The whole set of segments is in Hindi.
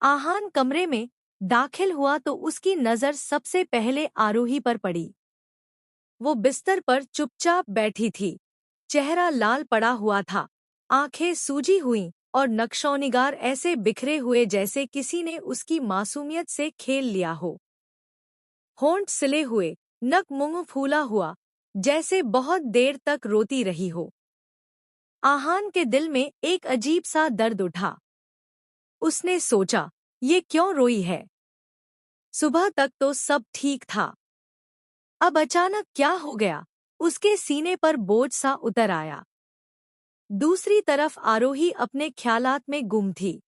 आहान कमरे में दाखिल हुआ तो उसकी नजर सबसे पहले आरोही पर पड़ी। वो बिस्तर पर चुपचाप बैठी थी। चेहरा लाल पड़ा हुआ था, आंखें सूजी हुईं और नक्शोनिगार ऐसे बिखरे हुए जैसे किसी ने उसकी मासूमियत से खेल लिया हो। होंठ सिले हुए, नक मुंह फूला हुआ, जैसे बहुत देर तक रोती रही हो। आहान के दिल में एक अजीब सा दर्द उठा। उसने सोचा, ये क्यों रोई है? सुबह तक तो सब ठीक था। अब अचानक क्या हो गया? उसके सीने पर बोझ सा उतर आया। दूसरी तरफ आरोही अपने ख्यालात में गुम थी।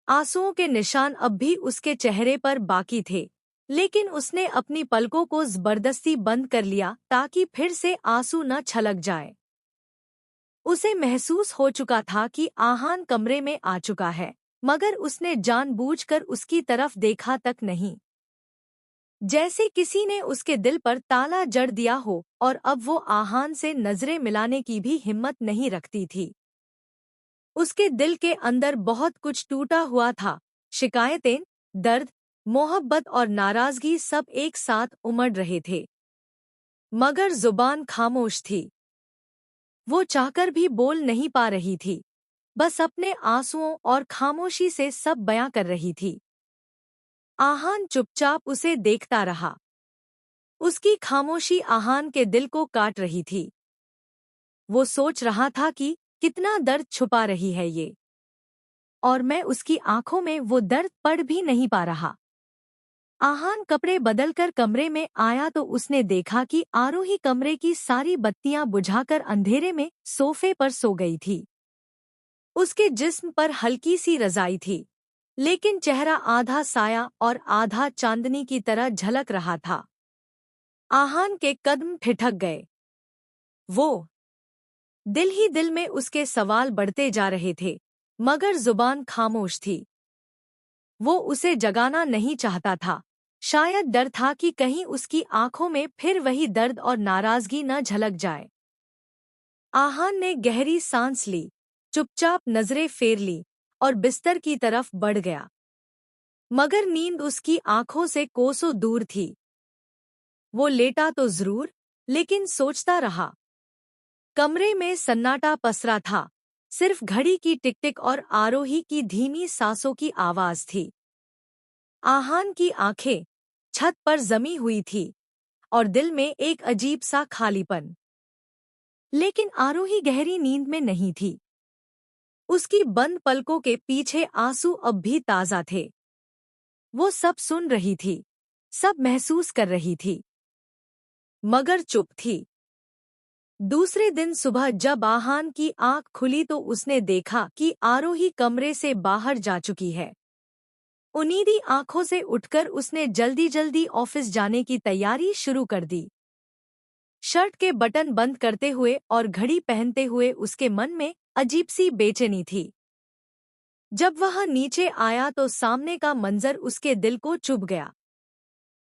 आंसुओं के निशान अब भी उसके चेहरे पर बाकी थे, लेकिन उसने अपनी पलकों को जबरदस्ती बंद कर लिया ताकि फिर से आंसू न छलक जाए। उसे महसूस हो चुका था कि आहान कमरे में आ चुका है, मगर उसने जानबूझकर उसकी तरफ देखा तक नहीं। जैसे किसी ने उसके दिल पर ताला जड़ दिया हो और अब वो आहान से नजरें मिलाने की भी हिम्मत नहीं रखती थी। उसके दिल के अंदर बहुत कुछ टूटा हुआ था। शिकायतें, दर्द, मोहब्बत और नाराजगी सब एक साथ उमड़ रहे थे, मगर जुबान खामोश थी। वो चाहकर भी बोल नहीं पा रही थी, बस अपने आंसुओं और खामोशी से सब बयां कर रही थी। आहान चुपचाप उसे देखता रहा। उसकी खामोशी आहान के दिल को काट रही थी। वो सोच रहा था कि कितना दर्द छुपा रही है ये, और मैं उसकी आंखों में वो दर्द पढ़ भी नहीं पा रहा। आहान कपड़े बदलकर कमरे में आया तो उसने देखा कि आरोही कमरे की सारी बत्तियां बुझाकर अंधेरे में सोफे पर सो गई थी। उसके जिस्म पर हल्की सी रजाई थी, लेकिन चेहरा आधा साया और आधा चांदनी की तरह झलक रहा था। आहान के कदम ठिठक गए। वो दिल ही दिल में उसके सवाल बढ़ते जा रहे थे, मगर जुबान खामोश थी। वो उसे जगाना नहीं चाहता था। शायद डर था कि कहीं उसकी आंखों में फिर वही दर्द और नाराजगी न झलक जाए। आहान ने गहरी सांस ली, चुपचाप नजरें फेर ली और बिस्तर की तरफ बढ़ गया। मगर नींद उसकी आंखों से कोसों दूर थी। वो लेटा तो जरूर, लेकिन सोचता रहा। कमरे में सन्नाटा पसरा था। सिर्फ घड़ी की टिक-टिक और आरोही की धीमी सांसों की आवाज थी। आहान की आंखें छत पर जमी हुई थी और दिल में एक अजीब सा खालीपन। लेकिन आरोही गहरी नींद में नहीं थी। उसकी बंद पलकों के पीछे आंसू अब भी ताजा थे। वो सब सुन रही थी, सब महसूस कर रही थी, मगर चुप थी। दूसरे दिन सुबह जब आहान की आंख खुली तो उसने देखा कि आरोही कमरे से बाहर जा चुकी है। उनीदी आंखों से उठकर उसने जल्दी जल्दी ऑफिस जाने की तैयारी शुरू कर दी। शर्ट के बटन बंद करते हुए और घड़ी पहनते हुए उसके मन में अजीब सी बेचैनी थी। जब वह नीचे आया तो सामने का मंजर उसके दिल को चुभ गया।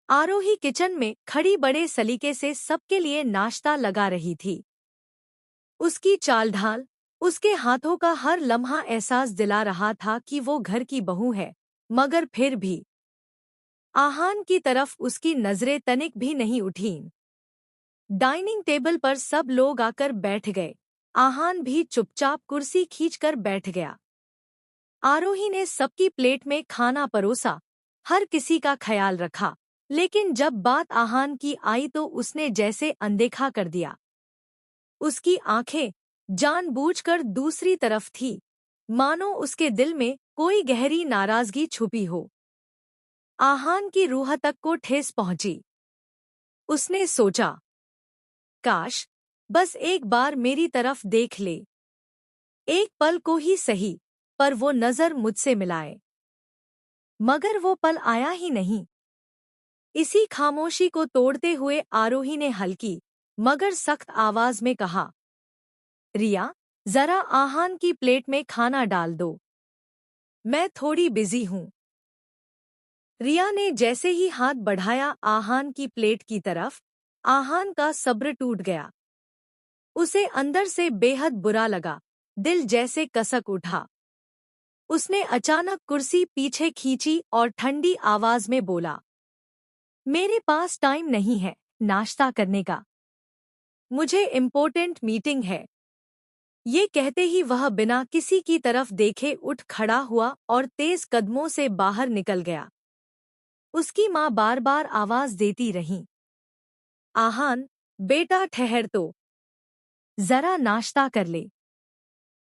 आरोही किचन में खड़ी बड़े सलीके से सबके लिए नाश्ता लगा रही थी। उसकी चाल ढाल, उसके हाथों का हर लम्हा एहसास दिला रहा था कि वो घर की बहू है, मगर फिर भी आहान की तरफ उसकी नजरें तनिक भी नहीं उठीं। डाइनिंग टेबल पर सब लोग आकर बैठ गए। आहान भी चुपचाप कुर्सी खींचकर बैठ गया। आरोही ने सबकी प्लेट में खाना परोसा, हर किसी का ख्याल रखा, लेकिन जब बात आहान की आई तो उसने जैसे अनदेखा कर दिया। उसकी आंखें जानबूझकर दूसरी तरफ थी, मानो उसके दिल में कोई गहरी नाराजगी छुपी हो। आहान की रूह तक को ठेस पहुंची। उसने सोचा, काश बस एक बार मेरी तरफ देख ले, एक पल को ही सही, पर वो नजर मुझसे मिलाए। मगर वो पल आया ही नहीं। इसी खामोशी को तोड़ते हुए आरोही ने हल्की मगर सख्त आवाज में कहा, रिया, जरा आहान की प्लेट में खाना डाल दो, मैं थोड़ी बिजी हूँ। रिया ने जैसे ही हाथ बढ़ाया आहान की प्लेट की तरफ, आहान का सब्र टूट गया। उसे अंदर से बेहद बुरा लगा, दिल जैसे कसक उठा। उसने अचानक कुर्सी पीछे खींची और ठंडी आवाज में बोला, मेरे पास टाइम नहीं है नाश्ता करने का। मुझे इम्पोर्टेंट मीटिंग है। ये कहते ही वह बिना किसी की तरफ देखे उठ खड़ा हुआ और तेज कदमों से बाहर निकल गया। उसकी माँ बार बार आवाज देती रही, आहान, बेटा ठहर तो, जरा नाश्ता कर ले।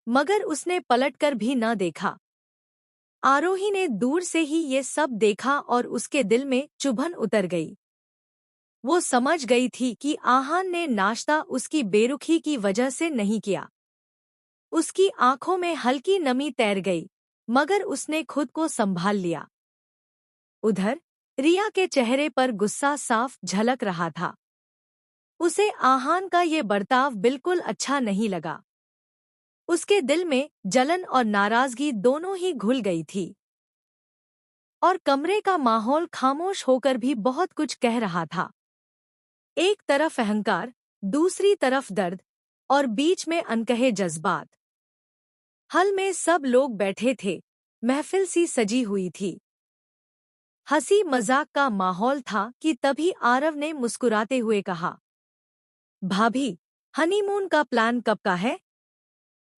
मगर उसने पलटकर भी न देखा। आरोही ने दूर से ही ये सब देखा और उसके दिल में चुभन उतर गई। वो समझ गई थी कि आहान ने नाश्ता उसकी बेरुखी की वजह से नहीं किया। उसकी आंखों में हल्की नमी तैर गई, मगर उसने खुद को संभाल लिया। उधर रिया के चेहरे पर गुस्सा साफ झलक रहा था। उसे आहान का ये बर्ताव बिल्कुल अच्छा नहीं लगा। उसके दिल में जलन और नाराजगी दोनों ही घुल गई थी। और कमरे का माहौल खामोश होकर भी बहुत कुछ कह रहा था। एक तरफ अहंकार, दूसरी तरफ दर्द, और बीच में अनकहे जज्बात। हल में सब लोग बैठे थे, महफिल सी सजी हुई थी। हंसी मजाक का माहौल था कि तभी आरव ने मुस्कुराते हुए कहा, भाभी, हनीमून का प्लान कब का है?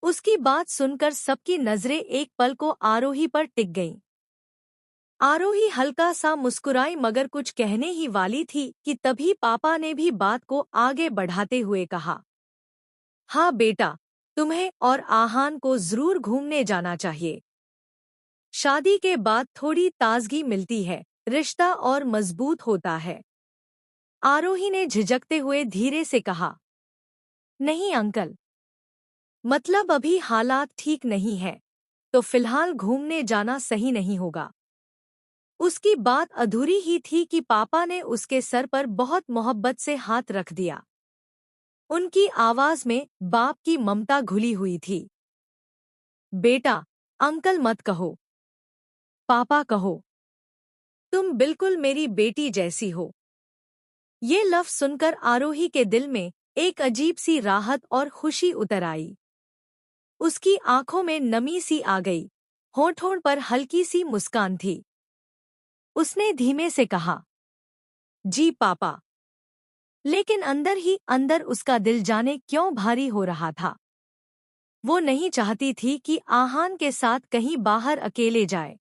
उसकी बात सुनकर सबकी नजरें एक पल को आरोही पर टिक गईं। आरोही हल्का सा मुस्कुराई मगर कुछ कहने ही वाली थी कि तभी पापा ने भी बात को आगे बढ़ाते हुए कहा, हाँ बेटा, तुम्हें और आहान को जरूर घूमने जाना चाहिए। शादी के बाद थोड़ी ताजगी मिलती है, रिश्ता और मजबूत होता है। आरोही ने झिझकते हुए धीरे से कहा, नहीं अंकल, मतलब अभी हालात ठीक नहीं है, तो फिलहाल घूमने जाना सही नहीं होगा। उसकी बात अधूरी ही थी कि पापा ने उसके सर पर बहुत मोहब्बत से हाथ रख दिया। उनकी आवाज में बाप की ममता घुली हुई थी। बेटा, अंकल मत कहो, पापा कहो। तुम बिल्कुल मेरी बेटी जैसी हो। ये लफ्ज सुनकर आरोही के दिल में एक अजीब सी राहत और खुशी उतर आई। उसकी आंखों में नमी सी आ गई, होठों पर हल्की सी मुस्कान थी। उसने धीमे से कहा, जी पापा। लेकिन अंदर ही अंदर उसका दिल जाने क्यों भारी हो रहा था। वो नहीं चाहती थी कि आहान के साथ कहीं बाहर अकेले जाए।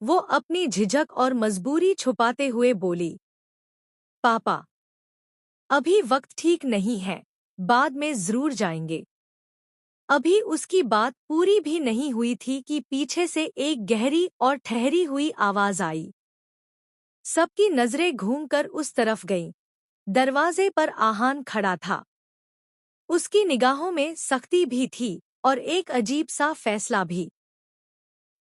वो अपनी झिझक और मजबूरी छुपाते हुए बोली, पापा, अभी वक्त ठीक नहीं है, बाद में जरूर जाएंगे। अभी उसकी बात पूरी भी नहीं हुई थी कि पीछे से एक गहरी और ठहरी हुई आवाज आई। सबकी नजरें घूमकर उस तरफ गईं। दरवाजे पर आहान खड़ा था। उसकी निगाहों में सख्ती भी थी और एक अजीब सा फैसला भी।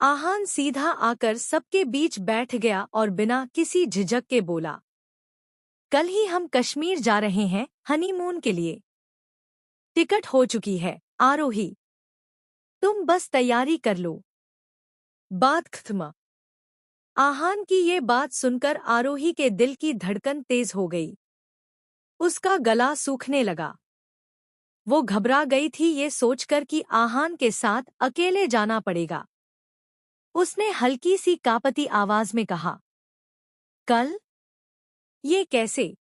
आहान सीधा आकर सबके बीच बैठ गया और बिना किसी झिझक के बोला, कल ही हम कश्मीर जा रहे हैं हनीमून के लिए। टिकट हो चुकी है आरोही, तुम बस तैयारी कर लो। बात खत्म। आहान की ये बात सुनकर आरोही के दिल की धड़कन तेज हो गई। उसका गला सूखने लगा। वो घबरा गई थी ये सोचकर कि आहान के साथ अकेले जाना पड़ेगा। उसने हल्की सी कांपती आवाज में कहा, कल? ये कैसे?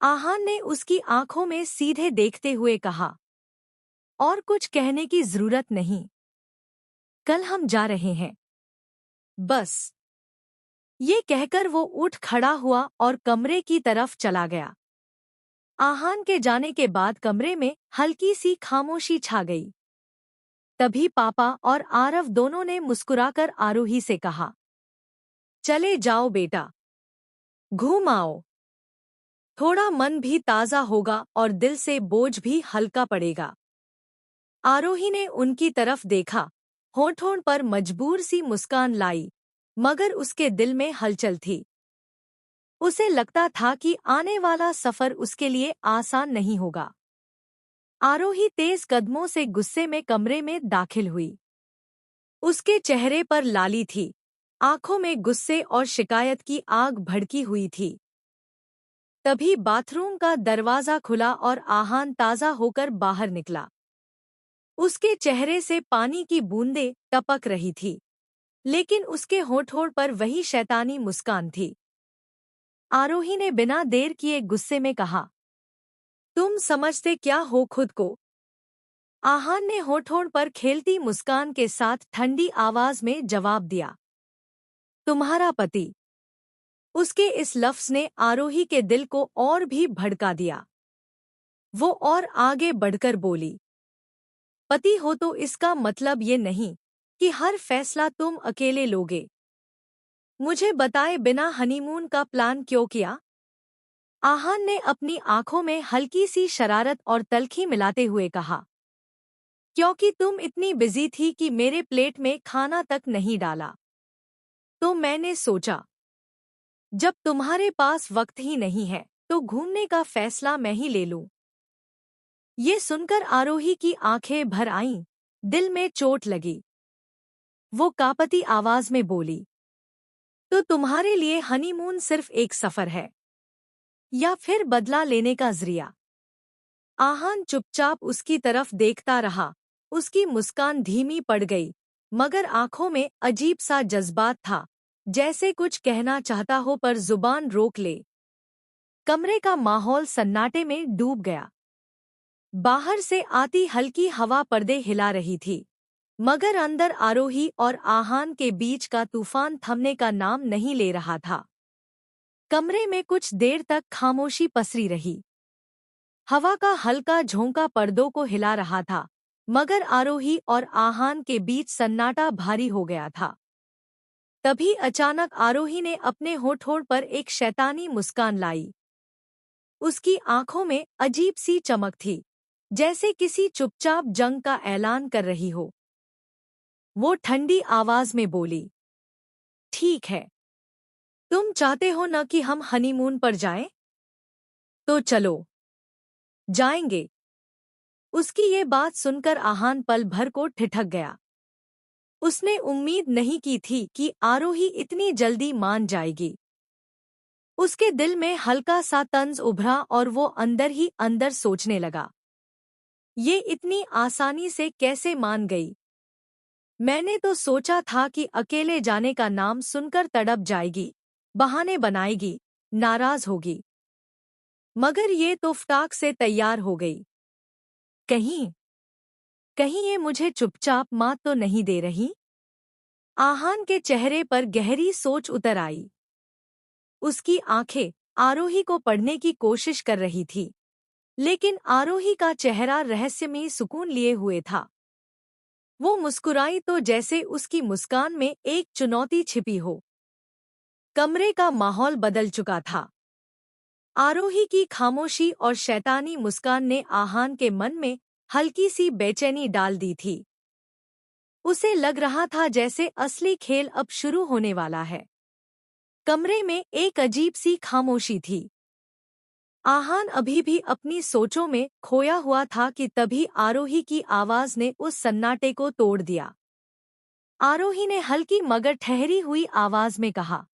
आहान ने उसकी आंखों में सीधे देखते हुए कहा, और कुछ कहने की जरूरत नहीं। कल हम जा रहे हैं, बस। ये कहकर वो उठ खड़ा हुआ और कमरे की तरफ चला गया। आहान के जाने के बाद कमरे में हल्की सी खामोशी छा गई। तभी पापा और आरव दोनों ने मुस्कुराकर आरोही से कहा, चले जाओ बेटा, घूम आओ। थोड़ा मन भी ताज़ा होगा और दिल से बोझ भी हल्का पड़ेगा। आरोही ने उनकी तरफ देखा, होठों पर मजबूर सी मुस्कान लाई, मगर उसके दिल में हलचल थी। उसे लगता था कि आने वाला सफर उसके लिए आसान नहीं होगा। आरोही तेज कदमों से गुस्से में कमरे में दाखिल हुई। उसके चेहरे पर लाली थी, आंखों में गुस्से और शिकायत की आग भड़की हुई थी। तभी बाथरूम का दरवाजा खुला और आहान ताज़ा होकर बाहर निकला। उसके चेहरे से पानी की बूंदें टपक रही थी, लेकिन उसके होठों पर वही शैतानी मुस्कान थी। आरोही ने बिना देर किए गुस्से में कहा, तुम समझते क्या हो खुद को? आहान ने होठों पर खेलती मुस्कान के साथ ठंडी आवाज में जवाब दिया, तुम्हारा पति। उसके इस लफ्ज ने आरोही के दिल को और भी भड़का दिया। वो और आगे बढ़कर बोली, पति हो तो इसका मतलब ये नहीं कि हर फैसला तुम अकेले लोगे। मुझे बताए बिना हनीमून का प्लान क्यों किया? आहान ने अपनी आंखों में हल्की सी शरारत और तल्खी मिलाते हुए कहा, क्योंकि तुम इतनी बिजी थी कि मेरे प्लेट में खाना तक नहीं डाला। तो मैंने सोचा, जब तुम्हारे पास वक्त ही नहीं है तो घूमने का फैसला मैं ही ले लूं। ये सुनकर आरोही की आंखें भर आईं, दिल में चोट लगी। वो कांपती आवाज में बोली, तो तुम्हारे लिए हनीमून सिर्फ एक सफर है या फिर बदला लेने का जरिया? आहान चुपचाप उसकी तरफ देखता रहा। उसकी मुस्कान धीमी पड़ गई, मगर आंखों में अजीब सा जज्बात था, जैसे कुछ कहना चाहता हो पर जुबान रोक ले। कमरे का माहौल सन्नाटे में डूब गया। बाहर से आती हल्की हवा पर्दे हिला रही थी, मगर अंदर आरोही और आहान के बीच का तूफान थमने का नाम नहीं ले रहा था। कमरे में कुछ देर तक खामोशी पसरी रही। हवा का हल्का झोंका पर्दों को हिला रहा था, मगर आरोही और आहान के बीच सन्नाटा भारी हो गया था। तभी अचानक आरोही ने अपने होठों पर एक शैतानी मुस्कान लाई। उसकी आंखों में अजीब सी चमक थी, जैसे किसी चुपचाप जंग का ऐलान कर रही हो। वो ठंडी आवाज में बोली, ठीक है, तुम चाहते हो न कि हम हनीमून पर जाएं? तो चलो, जाएंगे। उसकी ये बात सुनकर आहान पल भर को ठिठक गया। उसने उम्मीद नहीं की थी कि आरोही इतनी जल्दी मान जाएगी। उसके दिल में हल्का सा तंज उभरा और वो अंदर ही अंदर सोचने लगा, ये इतनी आसानी से कैसे मान गई? मैंने तो सोचा था कि अकेले जाने का नाम सुनकर तड़प जाएगी, बहाने बनाएगी, नाराज होगी। मगर ये तो फटाक से तैयार हो गई। कहीं कहीं ये मुझे चुपचाप मात तो नहीं दे रही? आहान के चेहरे पर गहरी सोच उतर आई। उसकी आंखें आरोही को पढ़ने की कोशिश कर रही थी, लेकिन आरोही का चेहरा रहस्यमयी सुकून लिए हुए था। वो मुस्कुराई तो जैसे उसकी मुस्कान में एक चुनौती छिपी हो। कमरे का माहौल बदल चुका था। आरोही की खामोशी और शैतानी मुस्कान ने आहान के मन में हल्की सी बेचैनी डाल दी थी। उसे लग रहा था जैसे असली खेल अब शुरू होने वाला है। कमरे में एक अजीब सी खामोशी थी। आहान अभी भी अपनी सोचों में खोया हुआ था कि तभी आरोही की आवाज ने उस सन्नाटे को तोड़ दिया। आरोही ने हल्की मगर ठहरी हुई आवाज में कहा,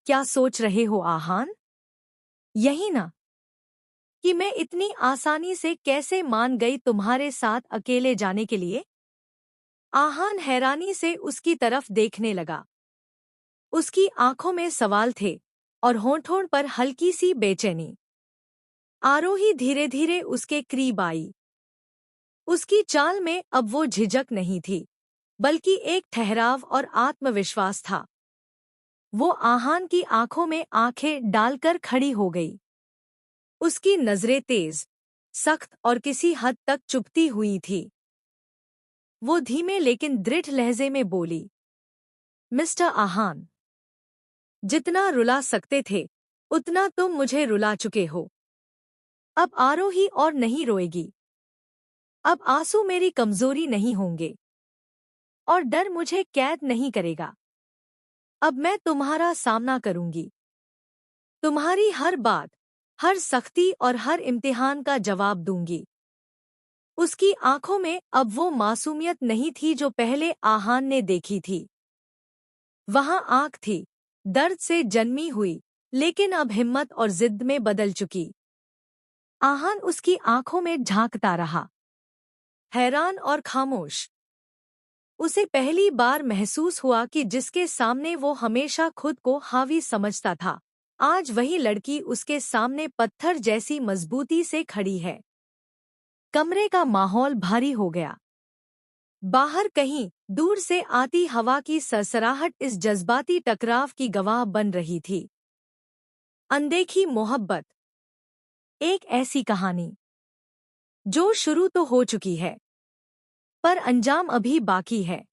क्या सोच रहे हो आहान? यही ना, कि मैं इतनी आसानी से कैसे मान गई तुम्हारे साथ अकेले जाने के लिए? आहान हैरानी से उसकी तरफ देखने लगा। उसकी आंखों में सवाल थे और होंठों पर हल्की सी बेचैनी। आरोही धीरे धीरे उसके करीब आई। उसकी चाल में अब वो झिझक नहीं थी, बल्कि एक ठहराव और आत्मविश्वास था। वो आहान की आंखों में आंखें डालकर खड़ी हो गई। उसकी नजरें तेज, सख्त और किसी हद तक चुभती हुई थी। वो धीमे लेकिन दृढ़ लहजे में बोली, मिस्टर आहान, जितना रुला सकते थे उतना तुम मुझे रुला चुके हो। अब आरोही और नहीं रोएगी। अब आंसू मेरी कमजोरी नहीं होंगे और डर मुझे कैद नहीं करेगा। अब मैं तुम्हारा सामना करूंगी। तुम्हारी हर बात, हर सख्ती और हर इम्तिहान का जवाब दूंगी। उसकी आंखों में अब वो मासूमियत नहीं थी जो पहले आहान ने देखी थी। वहां आंख थी, दर्द से जन्मी हुई, लेकिन अब हिम्मत और जिद में बदल चुकी। आहान उसकी आंखों में झांकता रहा। हैरान और खामोश। उसे पहली बार महसूस हुआ कि जिसके सामने वो हमेशा खुद को हावी समझता था, आज वही लड़की उसके सामने पत्थर जैसी मजबूती से खड़ी है। कमरे का माहौल भारी हो गया। बाहर कहीं दूर से आती हवा की सरसराहट इस जज्बाती टकराव की गवाह बन रही थी। अनदेखी मोहब्बत, एक ऐसी कहानी जो शुरू तो हो चुकी है, पर अंजाम अभी बाकी है।